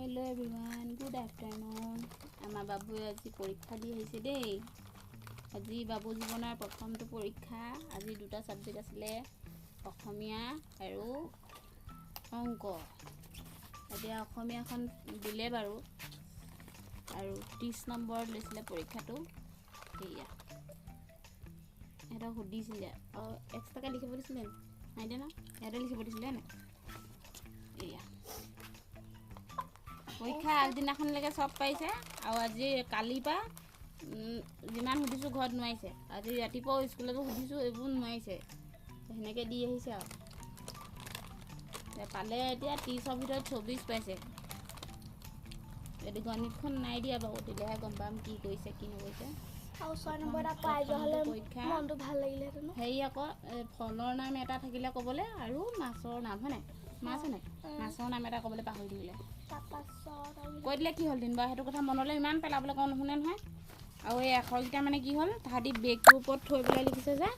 Hello everyone, good afternoon. Ama babu আজি পৰীক্ষা দি আহিছে দেই। আজি বাবু জীৱনৰ প্ৰথমটো পৰীক্ষা। আজি দুটা সাবজেক্ট আছিলে, অসমীয়া আৰু অংক। এতিয়া অসমীয়াখন দিলে বাৰু আৰু 30 নম্বৰ লৈছিলে পৰীক্ষাটো। এয়া এটা সুধিছিলে আৰু এক্সট্ৰাকে লিখিব দিছিলে নাই দিয়া না, ইয়াতে লিখিব দিছিলে নে? এয়া পৰীক্ষা আগদিনাখনলৈকে চব পাইছে আৰু আজি কালিৰ পৰা যিমান সুধিছোঁ ঘৰত নোৱাৰিছে। আজি ৰাতিপুৱাও স্কুলতো সুধিছোঁ, এইবোৰ নোৱাৰিছে, সেনেকৈ দি আহিছে আৰু পালে। এতিয়া 30ৰ ভিতৰত 24 পাইছে। এইটো গণিতখন নাই দিয়া বাৰু, দিলেহে গম পাম কি কৰিছে কি নকৰিছে। পৰীক্ষা হেৰি আকৌ ফলৰ নাম এটা থাকিলে ক'বলৈ আৰু মাছৰ নাম হয় নাই, মাছ হয় নাই, মাছৰ নাম এটা ক'বলৈ পাহৰি থাকিলে। কৈ দিলে কি হ'ল দিন বাৰু, সেইটো কথা মনলৈ ইমান পেলাবলৈ কওঁ নুশুনে নহয়। আৰু এই আখৰকেইটা মানে কি হ'ল, তাহাঁতি বেগটোৰ ওপৰত থৈ পেলাই লিখিছে যে